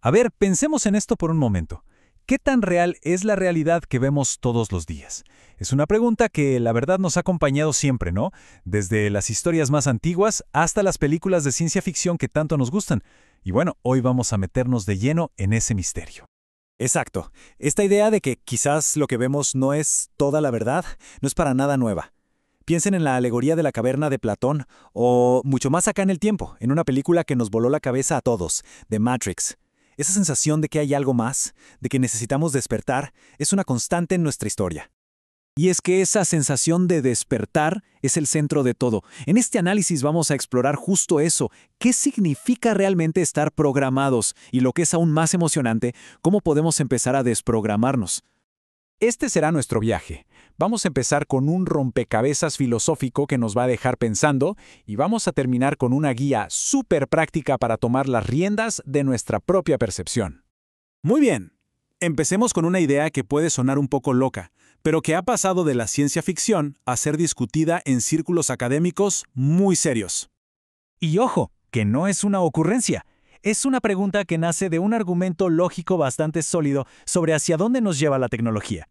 A ver, pensemos en esto por un momento. ¿Qué tan real es la realidad que vemos todos los días? Es una pregunta que la verdad nos ha acompañado siempre, ¿no? Desde las historias más antiguas hasta las películas de ciencia ficción que tanto nos gustan. Y bueno, hoy vamos a meternos de lleno en ese misterio. Exacto. Esta idea de que quizás lo que vemos no es toda la verdad, no es para nada nueva. Piensen en la alegoría de la caverna de Platón, o mucho más acá en el tiempo, en una película que nos voló la cabeza a todos, The Matrix. Esa sensación de que hay algo más, de que necesitamos despertar, es una constante en nuestra historia. Y es que esa sensación de despertar es el centro de todo. En este análisis vamos a explorar justo eso. ¿Qué significa realmente estar programados? Y lo que es aún más emocionante, ¿cómo podemos empezar a desprogramarnos? Este será nuestro viaje. Vamos a empezar con un rompecabezas filosófico que nos va a dejar pensando y vamos a terminar con una guía súper práctica para tomar las riendas de nuestra propia percepción. Muy bien. Empecemos con una idea que puede sonar un poco loca, pero que ha pasado de la ciencia ficción a ser discutida en círculos académicos muy serios. Y ojo, que no es una ocurrencia. Es una pregunta que nace de un argumento lógico bastante sólido sobre hacia dónde nos lleva la tecnología.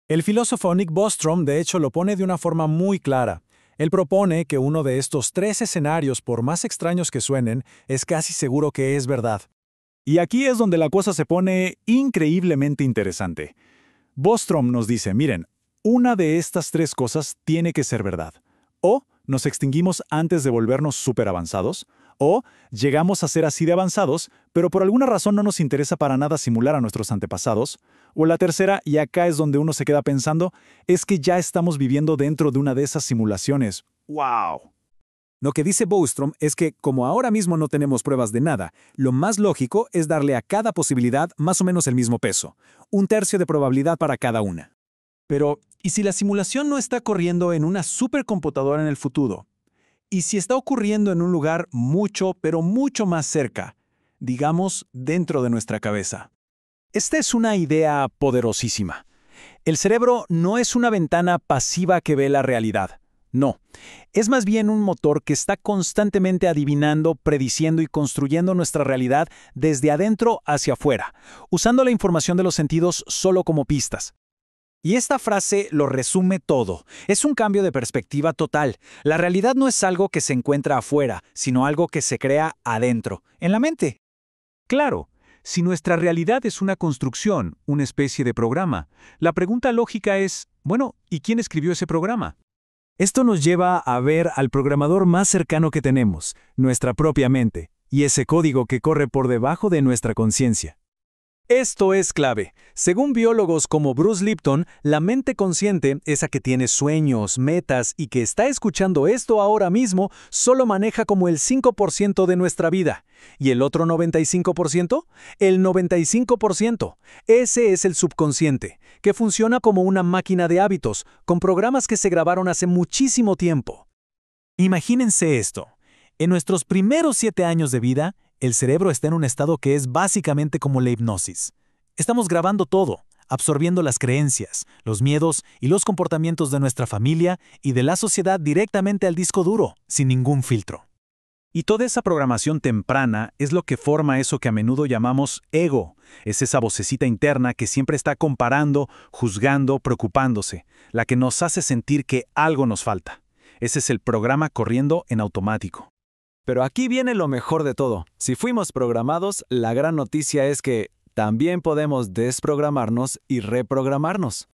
El filósofo Nick Bostrom, de hecho, lo pone de una forma muy clara. Él propone que uno de estos tres escenarios, por más extraños que suenen, es casi seguro que es verdad. Y aquí es donde la cosa se pone increíblemente interesante. Bostrom nos dice, miren, una de estas tres cosas tiene que ser verdad. O nos extinguimos antes de volvernos súper avanzados, o llegamos a ser así de avanzados, pero por alguna razón no nos interesa para nada simular a nuestros antepasados. O la tercera, y acá es donde uno se queda pensando, es que ya estamos viviendo dentro de una de esas simulaciones. ¡Wow! Lo que dice Bostrom es que, como ahora mismo no tenemos pruebas de nada, lo más lógico es darle a cada posibilidad más o menos el mismo peso, 1/3 de probabilidad para cada una. Pero, ¿y si la simulación no está corriendo en una supercomputadora en el futuro? ¿Y si está ocurriendo en un lugar mucho, pero mucho más cerca? Digamos, dentro de nuestra cabeza. Esta es una idea poderosísima. El cerebro no es una ventana pasiva que ve la realidad. No, es más bien un motor que está constantemente adivinando, prediciendo y construyendo nuestra realidad desde adentro hacia afuera, usando la información de los sentidos solo como pistas. Y esta frase lo resume todo. Es un cambio de perspectiva total. La realidad no es algo que se encuentra afuera, sino algo que se crea adentro, en la mente. Claro, si nuestra realidad es una construcción, una especie de programa, la pregunta lógica es, bueno, ¿y quién escribió ese programa? Esto nos lleva a ver al programador más cercano que tenemos, nuestra propia mente, y ese código que corre por debajo de nuestra conciencia. Esto es clave. Según biólogos como Bruce Lipton, la mente consciente, esa que tiene sueños, metas y que está escuchando esto ahora mismo, solo maneja como el 5% de nuestra vida. ¿Y el otro 95%? El 95%. Ese es el subconsciente, que funciona como una máquina de hábitos, con programas que se grabaron hace muchísimo tiempo. Imagínense esto. En nuestros primeros 7 años de vida, el cerebro está en un estado que es básicamente como la hipnosis. Estamos grabando todo, absorbiendo las creencias, los miedos y los comportamientos de nuestra familia y de la sociedad directamente al disco duro, sin ningún filtro. Y toda esa programación temprana es lo que forma eso que a menudo llamamos ego. Es esa vocecita interna que siempre está comparando, juzgando, preocupándose, la que nos hace sentir que algo nos falta. Ese es el programa corriendo en automático. Pero aquí viene lo mejor de todo. Si fuimos programados, la gran noticia es que también podemos desprogramarnos y reprogramarnos.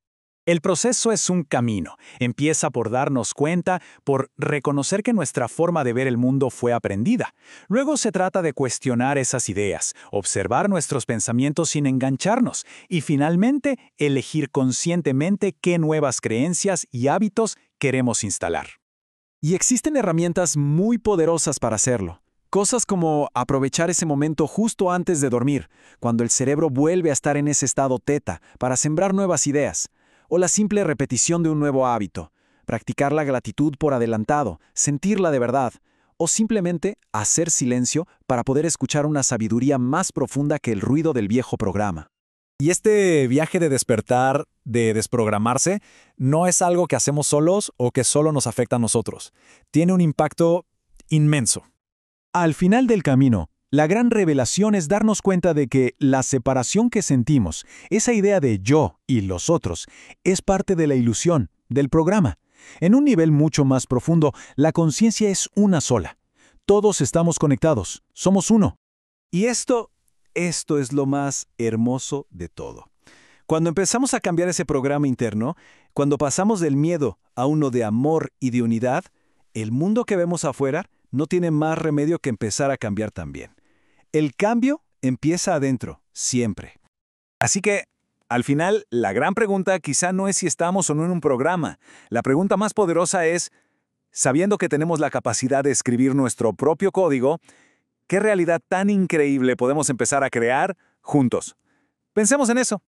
El proceso es un camino. Empieza por darnos cuenta, por reconocer que nuestra forma de ver el mundo fue aprendida. Luego se trata de cuestionar esas ideas, observar nuestros pensamientos sin engancharnos y finalmente elegir conscientemente qué nuevas creencias y hábitos queremos instalar. Y existen herramientas muy poderosas para hacerlo. Cosas como aprovechar ese momento justo antes de dormir, cuando el cerebro vuelve a estar en ese estado teta, para sembrar nuevas ideas. O la simple repetición de un nuevo hábito. Practicar la gratitud por adelantado, sentirla de verdad. O simplemente hacer silencio para poder escuchar una sabiduría más profunda que el ruido del viejo programa. Y este viaje de despertar, de desprogramarse, no es algo que hacemos solos o que solo nos afecta a nosotros. Tiene un impacto inmenso. Al final del camino, La gran revelación es darnos cuenta de que la separación que sentimos, esa idea de yo y los otros, es parte de la ilusión, del programa. En un nivel mucho más profundo, la conciencia es una sola. Todos estamos conectados, somos uno. Y esto es lo más hermoso de todo. Cuando empezamos a cambiar ese programa interno, cuando pasamos del miedo a uno de amor y de unidad, el mundo que vemos afuera no tiene más remedio que empezar a cambiar también. El cambio empieza adentro, siempre. Así que, al final, la gran pregunta quizá no es si estamos o no en un programa. La pregunta más poderosa es, sabiendo que tenemos la capacidad de escribir nuestro propio código, ¿qué realidad tan increíble podemos empezar a crear juntos? Pensemos en eso.